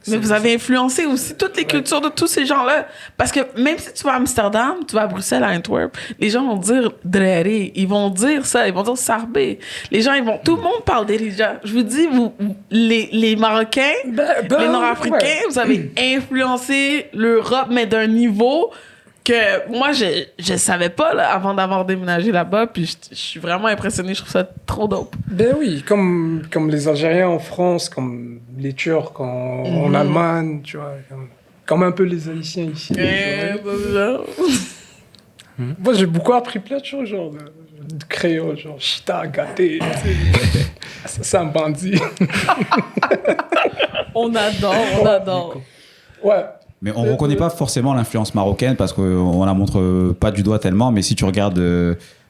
Mais vous avez influencé aussi toutes les cultures de tous ces gens-là. Parce que même si tu vas à Amsterdam, tu vas à Bruxelles, à Antwerp, les gens vont dire drari, ils vont dire ça, ils vont dire sarbé. Les gens, tout le monde parle d'Erija. Je vous dis, les Marocains, les Nord-Africains, ouais. vous avez influencé l'Europe, mais d'un niveau que moi, je savais pas là, avant d'avoir déménagé là-bas. Puis je suis vraiment impressionnée, je trouve ça trop dope. Ben oui, comme les Algériens en France, comme les Turcs en Allemagne, tu vois. Comme un peu les Haïtiens ici. tu vois. Moi, j'ai beaucoup appris plein de choses, genre de créole, genre chita, gâté. Tu sais. Ça, c'est un bandit. On adore. Ouais. Mais on reconnaît pas forcément l'influence marocaine parce qu'on la montre pas du doigt tellement, mais si tu regardes...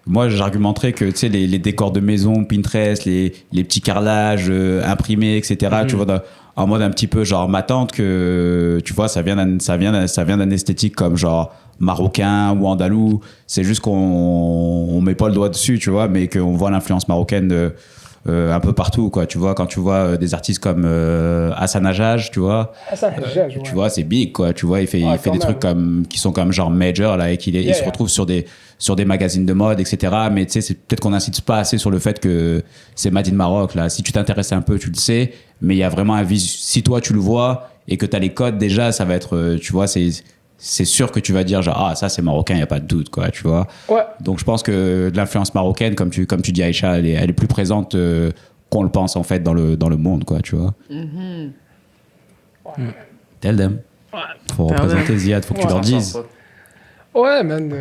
moi, j'argumenterais que tu sais, les décors de maison, Pinterest, les petits carrelages imprimés, etc., tu vois, en mode un petit peu genre ma tante, que tu vois, ça vient d'un esthétique comme genre marocain ou andalou. C'est juste qu'on met pas le doigt dessus, tu vois, mais qu'on voit l'influence marocaine un peu partout, quoi. Tu vois, quand tu vois des artistes comme Hassan Hajjaj, tu vois, tu vois, c'est big, quoi. Tu vois, il fait des trucs qui sont comme genre major là, et il se retrouve sur des magazines de mode, etc. Mais tu sais, c'est peut-être qu'on n'incite pas assez sur le fait que c'est Made in Maroc là. Si tu t'intéresses un peu, tu le sais. Mais il y a vraiment si toi tu le vois et que tu as les codes déjà, ça va être, tu vois, c'est sûr que tu vas dire genre ça c'est marocain, il y a pas de doute, quoi, tu vois. Ouais. Donc je pense que de l'influence marocaine, comme tu dis, Aïcha, elle est plus présente qu'on le pense en fait dans le monde, quoi, tu vois. Tell them. Faut représenter Ziad, faut que tu leur dises. Ouais, man.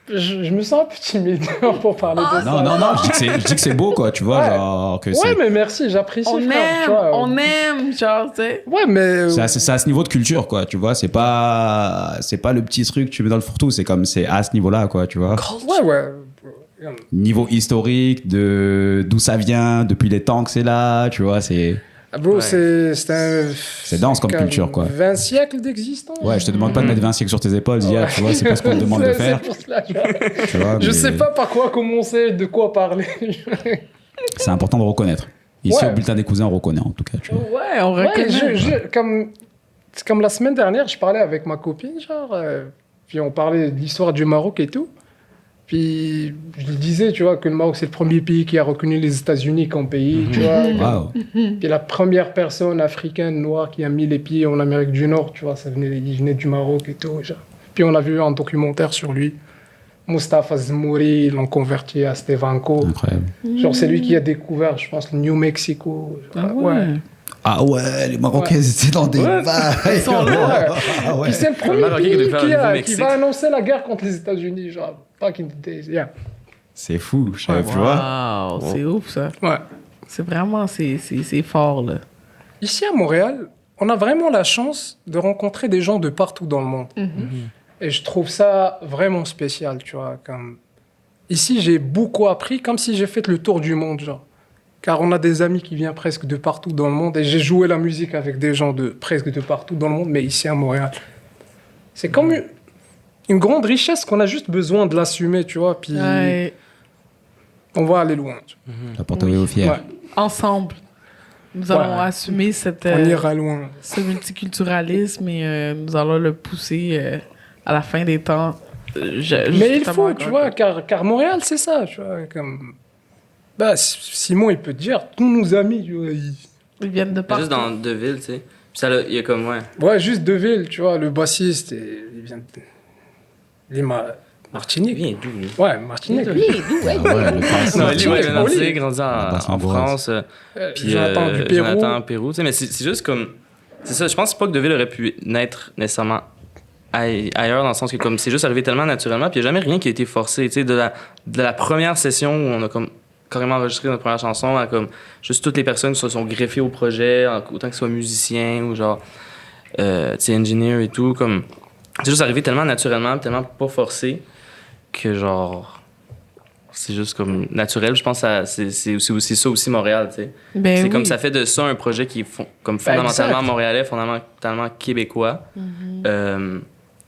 Je me sens un peu timide pour parler de ça. Non, je dis que c'est beau, quoi, tu vois, genre que c'est... Ouais, mais merci, j'apprécie. On aime, genre, tu sais. Ouais, mais... C'est à ce niveau de culture, quoi, tu vois, c'est pas le petit truc que tu mets dans le fourre-tout, c'est à ce niveau-là, quoi, tu vois. Ouais. Niveau historique, d'où ça vient, depuis les temps que c'est là, tu vois, c'est... Bro, c'est dense comme culture, quoi. 20 siècles d'existence. Ouais, je te demande pas de mettre 20 siècles sur tes épaules, Ziad, tu vois, c'est pas ce qu'on te demande de faire. C'est pour cela, tu vois, je sais pas par quoi commencer, de quoi parler. C'est important de reconnaître. Ici, au bulletin des cousins, on reconnaît, en tout cas, tu vois. Ouais, on reconnaît. Comme la semaine dernière, je parlais avec ma copine, genre, puis on parlait de l'histoire du Maroc et tout. Puis je lui disais, tu vois, que le Maroc, c'est le premier pays qui a reconnu les États-Unis comme pays, tu vois. Wow. Puis la première personne africaine noire qui a mis les pieds en Amérique du Nord, tu vois, il venait du Maroc et tout. Genre. Puis on a vu un documentaire sur lui. Mustafa Zmouri, ils l'ont converti à Stevanko. Incroyable. Genre, c'est lui qui a découvert, je pense, le New Mexico. Ah ouais, les Marocains étaient dans des vagues. Ils sont là. Ah ouais. Puis c'est le premier pays qui va annoncer la guerre contre les États-Unis, genre. Back in the days, yeah. C'est fou, je savais, tu vois. Wow, c'est ouf, ça. Ouais. C'est vraiment, c'est fort, là. Ici, à Montréal, on a vraiment la chance de rencontrer des gens de partout dans le monde. Et je trouve ça vraiment spécial, tu vois. Comme... Ici, j'ai beaucoup appris, comme si j'ai fait le tour du monde, genre. Car on a des amis qui viennent presque de partout dans le monde. Et j'ai joué la musique avec des gens presque de partout dans le monde, mais ici à Montréal. C'est comme une grande richesse qu'on a juste besoin de l'assumer, tu vois. Puis on va aller loin. La porte au fier. Ouais. Ensemble, nous allons assumer on ira loin. ce multiculturalisme et nous allons le pousser à la fin des temps. Mais il faut, tu vois, car Montréal, c'est ça, tu vois, comme... Bah, Simon, il peut te dire, tous nos amis, tu vois, ils viennent de partout. Juste dans deux villes, tu sais. Puis ça, il y a comme, Ouais, juste deux villes, tu vois, le bassiste, il vient de... Martinique. Il vient d'où, lui? Ouais, Martinique. Ouais, le Non, lui, il Martinique, vient Oli. d'Antilles, grandi en France. Puis Jonathan du Pérou. Jonathan Pérou, tu sais, mais c'est juste comme... C'est ça, je pense pas que Deville aurait pu naître nécessairement ailleurs, dans le sens que comme c'est juste arrivé tellement naturellement, puis il n'y a jamais rien qui a été forcé, tu sais, de la première session où on a comme carrément enregistré notre première chanson, à comme juste toutes les personnes qui se sont greffées au projet, autant qu'ils soient musiciens ou genre, tu sais, engineer et tout, comme c'est juste arrivé tellement naturellement, tellement pas forcé que genre c'est juste comme naturel. Je pense que c'est aussi ça aussi Montréal, tu sais. Ben c'est oui. comme ça fait de ça un projet qui est comme fondamentalement montréalais, fondamentalement québécois.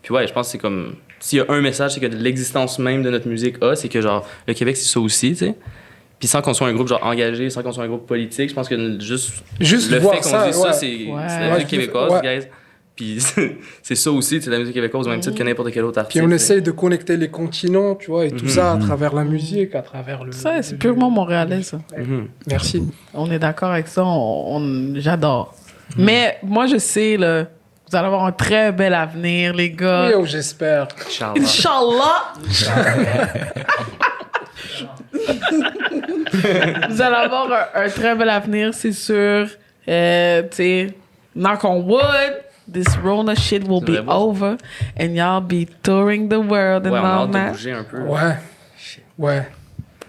Puis ouais, je pense que c'est comme s'il y a un message, c'est que l'existence même de notre musique c'est que genre le Québec c'est ça aussi, tu sais. Puis sans qu'on soit un groupe genre engagé, sans qu'on soit un groupe politique, je pense que juste le fait qu'on dise ça, c'est la musique québécoise, guys. Puis c'est ça aussi, c'est la musique québécoise au même titre que n'importe quel autre artiste. Puis on essaye de connecter les continents, tu vois, et tout ça à travers la musique, à travers le... Ça, c'est purement montréalais, ça. Merci. On est d'accord avec ça, j'adore. Mais moi, je sais, là, vous allez avoir un très bel avenir, les gars. Oui, j'espère. Inch'Allah! Vous allez avoir un très bel avenir, c'est sûr. Tu sais, knock on wood, this Rona shit will be over, and y'all be touring the world and on a all hâte de that. bouger un peu. Ouais.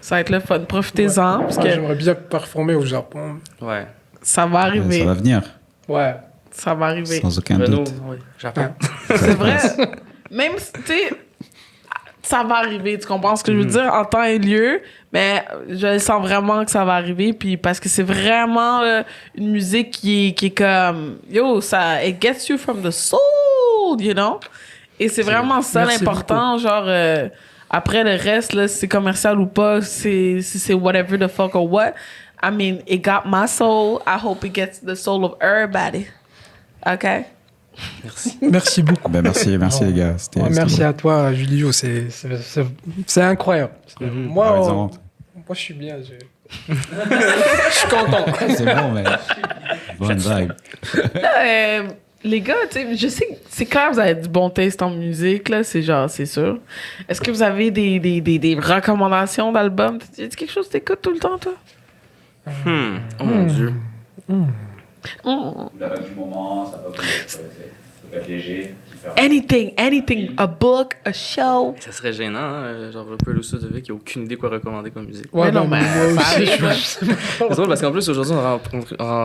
Ça va être le fun. Profitez-en, parce que J'aimerais bien performer au Japon. Ouais. ça va arriver. Ça va venir. Ouais. Ça va arriver. Sans aucun Renault, doute. oui, Japon. C'est vrai. Même, tu sais, ça va arriver. Tu comprends ce que je veux dire en temps et lieu, mais je sens vraiment que ça va arriver. Puis parce que c'est vraiment une musique qui est comme yo, ça, it gets you from the soul, you know. Et c'est vraiment ça Merci l'important, beaucoup. genre. Après le reste là, si c'est commercial ou pas, si c'est whatever the fuck or what. I mean, it got my soul. I hope it gets the soul of everybody. Okay. Merci beaucoup. Ben merci les gars. C'était Merci à toi, Julio. C'est incroyable. Moi, Ah, exemple. moi, je suis bien. Je suis content. C'est bon, mais. Bonne vibe. Les gars, tu sais, je sais que c'est clair que vous avez du bon taste en musique, là, c'est genre, c'est sûr. Est-ce que vous avez des recommandations d'albums? Y a quelque chose que t'écoutes tout le temps, toi? Oh mon Dieu. La vague du moment, ça peut être léger. Anything, a book, a show. Ça serait gênant, hein? Genre Rapper Lusovic qui a aucune idée quoi recommander comme musique. Mais non, mais moi ça aussi, arrive, là. C'est drôle parce qu'en plus, aujourd'hui, on a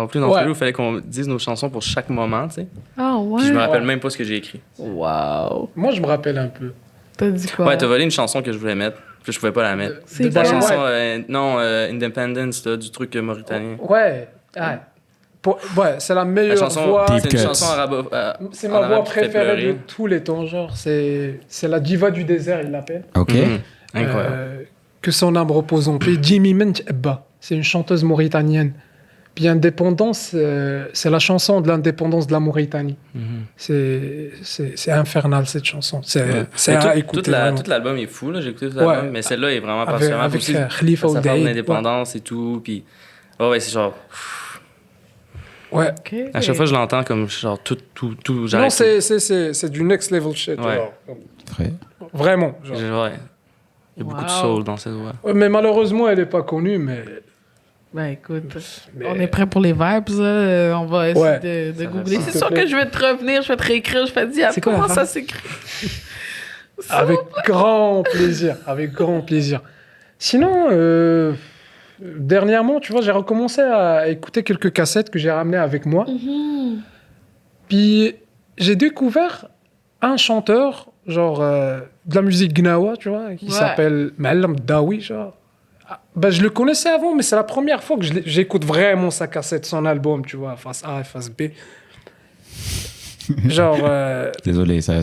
rempli une entrevue Ouais. où il fallait qu'on dise nos chansons pour chaque moment, tu sais. Ah ouais? Puis je me rappelle même pas ce que j'ai écrit. Wow. Moi, je me rappelle un peu. T'as dit quoi? Ouais, t'as volé une chanson que je voulais mettre, puis je pouvais pas la mettre. C'est La quoi? chanson, Ouais. Independence, là, du truc mauritanien. Ouais. Ouais, c'est la La meilleure chanson, voix. Deep c'est une Cuts. chanson arabe. C'est en ma voix arabe qui fait préférée de pleurer. tous les temps, genre. C'est la diva du désert, il l'appelle. Ok. Mhm. Incroyable. Que son âme repose en paix. Jimmy Mencheba. C'est une chanteuse mauritanienne. Puis Indépendance, c'est la chanson de l'indépendance de la Mauritanie. Mhm. C'est infernal, cette chanson. C'est Mais à écouter. vraiment. tout l'album est fou, là. J'ai écouté tout l'album, Ouais. mais celle-là est vraiment Avec, particulièrement avec aussi. Khalifa Ça parle Oudaïd. d'indépendance et tout, puis... Ouais, c'est genre... Ouais. Ok. À chaque fois que je l'entends, comme genre tout, Non, j'arrête. c'est du next level shit. Ouais. genre. Très. Vraiment. genre. Ouais. Il y a beaucoup de Wow. soul dans cette voix. Ouais, mais malheureusement, elle n'est pas connue, mais... Ben écoute, mais- on est prêt pour les vibes, là. On va essayer Ouais. de Ça va, googler. s'il C'est te sûr plaît. que je vais te revenir, je vais te réécrire, je vais te dire C'est quoi la comment ça phrase? s'écrit. Avec grand plaisir, avec grand plaisir. Sinon, dernièrement, tu vois, j'ai recommencé à écouter quelques cassettes que j'ai ramenées avec moi. Puis j'ai découvert un chanteur, genre de la musique gnawa, tu vois, qui Ouais. s'appelle Ma'allam Dawi, genre. Ah, ben, je le connaissais avant, mais c'est la première fois que j'écoute vraiment sa cassette, son album, tu vois, face A et face B. Genre, Désolé, ça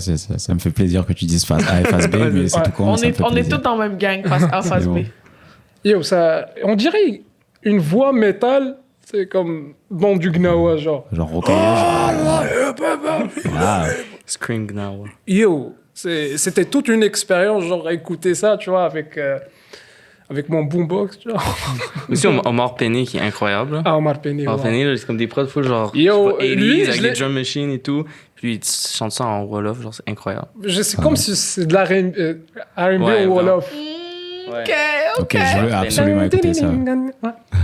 me fait plaisir que tu dises face A et face B, mais c'est Ouais. tout con. On ça me est, fait on est plaisir. tous dans la même gang, face A, face C'est B. bon. yo, ça, on dirait une voix métal, c'est comme dans du gnawa, genre. Genre rocaillage. Ah, Scream Gnawa. Yo, c'était toute une expérience, genre, à écouter ça, tu vois, avec mon boombox, tu vois. Aussi, Omar Penny qui est incroyable. là. Ah, Omar Penny, Omar ouais. Penny, là, c'est comme des prods full genre. Yo, je sais pas, lui, 80s je avec l'ai- des drum machines et tout. Puis il chante ça en Wolof, genre c'est incroyable. C'est comme si c'est de la R&B Ouais, ou Wolof. Ouais. Ok. ok, je veux absolument écouter ça. Ouais,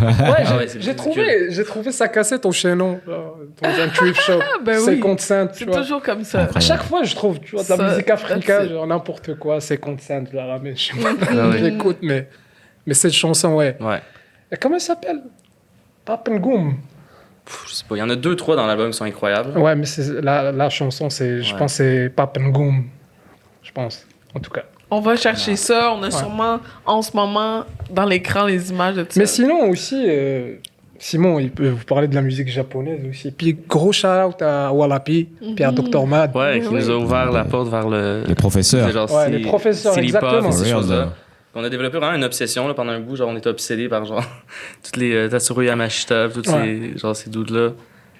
Ah ouais, c'est j'ai trouvé sa cassette au Chaînon, genre, dans un thrift shop. ben oui. 50 cents, tu C'est vois. toujours comme ça. À chaque fois, je trouve, tu vois, de la Ça, musique africaine, that's it. genre n'importe quoi, 50 cents, je la ramène chez moi. Ah ouais. J'écoute, mais cette chanson, ouais. Ouais. Et comment elle s'appelle? Papengoum. Je sais pas, il y en a 2-3 dans l'album qui sont incroyables. Ouais, mais la chanson, je Ouais. pense que c'est Papengoum. Je pense, en tout cas. On va chercher ça. On a sûrement, en ce moment, dans l'écran, les images de tout Mais ça. sinon aussi, Simon, il peut vous parler de la musique japonaise aussi. Puis gros shout-out à Wallapi, puis à Dr. Mad. Ouais, qui Oui. nous a ouvert la porte vers le. Les professeurs. c'est genre Ouais, si- les professeurs, Silly Puff exactement. et ces For real, choses-là. though. On a développé vraiment une obsession là, pendant un bout. Genre, on était obsédés par genre toutes les Tatsuro Yamashita, toutes ces dudes-là.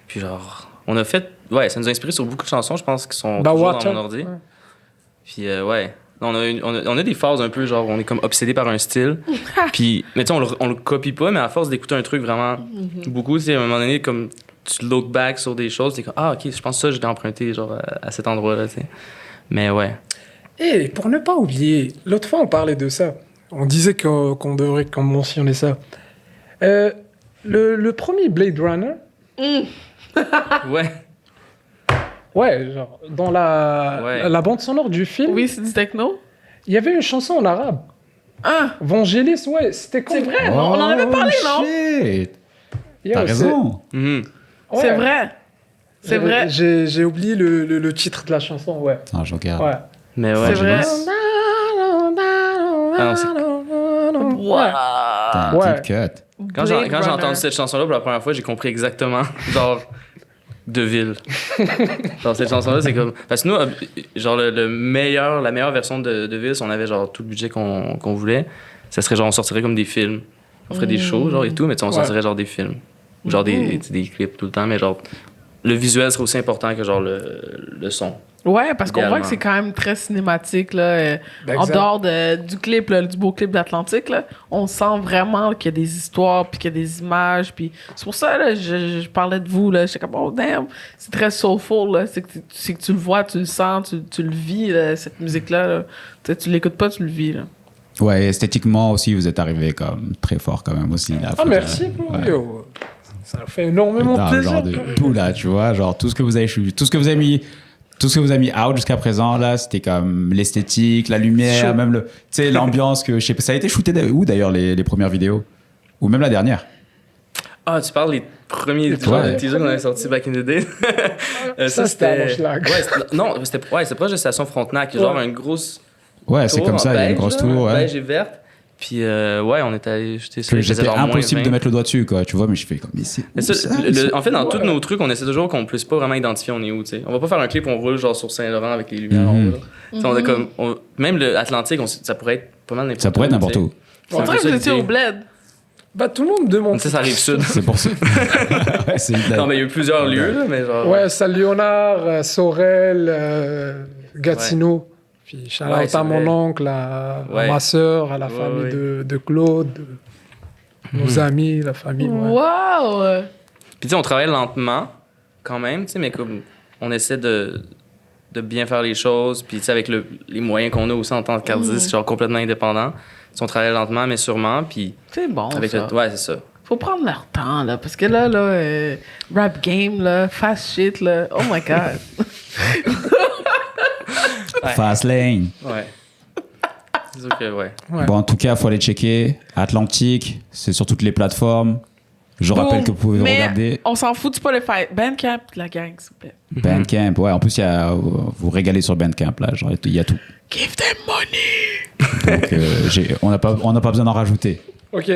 Puis genre, on a fait. Ouais, ça nous a inspiré sur beaucoup de chansons, je pense, qui sont toujours Bawata. dans mon ordi. Ouais. Puis ouais. On a des phases un peu genre, on est comme obsédé par un style. Puis, mais tu sais, on le copie pas, mais à force d'écouter un truc vraiment beaucoup, tu sais, à un moment donné, comme tu look back sur des choses, t'es comme, ah, ok, je pense que ça, je l'ai emprunté genre à cet endroit-là, tu sais. Mais ouais. Et pour ne pas oublier, l'autre fois on parlait de ça. On disait qu'on devrait mentionner ça. Le premier Blade Runner, Ouais. ouais, genre, dans la bande sonore du film, Oui, c'est du techno. il y avait une chanson en arabe. Ah, Vangelis, ouais, c'était comme... c'est vrai. On en avait parlé, non? Shit. Yo, T'as raison. Mhm. ouais. C'est vrai. C'est vrai. J'ai oublié le titre de la chanson, ouais. Attends, je regarde. Ouais. Mais ouais, C'est vrai. Ouais. T'as un Ouais. deep cut. Quand j'ai Blade entendu Runner. cette chanson-là pour la première fois, j'ai compris exactement, genre, Deville. Genre, cette chanson-là, c'est comme. Parce que nous, genre, la meilleure version de Deville, si on avait, genre, tout le budget qu'on voulait, ça serait, genre, on sortirait comme des films. On ferait des shows, genre, et tout, mais tu sais, on sortirait, genre, des films. Genre, des clips tout le temps, mais, genre, le visuel serait aussi important que, genre, le son. Ouais, parce qu'on voit Idéalement. que c'est quand même très cinématique, là. En Exact. dehors du clip, là, du beau clip d'Atlantique, là, on sent vraiment qu'il y a des histoires, puis qu'il y a des images, puis c'est pour ça, là, je parlais de vous, là, j'étais comme, oh damn, c'est très soulful, là, c'est que tu le vois, tu le sens, tu le vis, là, cette musique-là, là. Tu l'écoutes pas, tu le vis, là. Ouais, esthétiquement aussi, vous êtes arrivé comme très fort quand même aussi. Là, Ah, merci, bro. Yo. Ça fait énormément Dans le plaisir. genre de tout là, tu vois, genre tout ce que vous avez mis out jusqu'à présent là, c'était comme l'esthétique, la lumière, Chaud. même le, tu sais, l'ambiance que je sais pas, ça a été shooté où d'ailleurs les premières vidéos ou même la dernière. Ah, tu parles des premiers Les genre, premiers. teasers qu'on avait sortis back in the day. Ça, c'était à Hochelag. Ouais, non, c'était proche de Station Frontenac. Genre une grosse. Ouais, c'est tour comme en ça, il y a une beige, grosse là, tour, ouais. beige et verte. Puis, ouais, on est allé jeter ça. Que il faisait j'étais genre moins impossible 20. de mettre le doigt dessus quoi, tu vois, mais je fais comme mais c'est Mais où ça, ça, en fait, dans tous nos trucs, on essaie toujours qu'on puisse pas vraiment identifier on est où, tu sais. On va pas faire un clip où on roule genre sur Saint-Laurent avec les lumières en haut, là. Tu sais, on a comme, même l'Atlantique, ça pourrait être pas mal n'importe où. ça pourrait être n'importe tu sais. où. C'est vrai que vous étiez au bled. Bah, tout le monde me demande. Tu sais, ça arrive sud. C'est pour ça. Ouais, c'est une blague. Non, mais il y a eu plusieurs lieux, là, mais genre. Ouais, Saint-Léonard, Sorel, Gatineau. Puis shout out Ouais, c'est à mon vrai. oncle, à Ouais. ma soeur, à la Ouais, famille ouais. de Claude, nos amis, la famille. Ouais. Wow! Puis tu sais, on travaille lentement, quand même, tu sais, mais comme on essaie de bien faire les choses, puis tu sais, avec les moyens qu'on a aussi en tant qu'artiste, genre complètement indépendant. Tu sais, on travaille lentement, mais sûrement, puis C'est bon, avec ça. ouais, c'est ça. Faut prendre leur temps, là, parce que là, rap game, là, fast shit, là, oh my God. Fast lane. Ouais. C'est sûr que, ouais. Ouais. Bon, en tout cas, faut aller checker Atlantique, c'est sur toutes les plateformes. Je rappelle que vous pouvez Mais regarder on s'en fout du Spotify. Bandcamp, la gang, s'il vous plaît. Bandcamp. Ouais, en plus, il y a, vous régalez sur Bandcamp, là. Genre, il y a tout. Give them money! Donc, on n'a pas besoin d'en rajouter. Ok.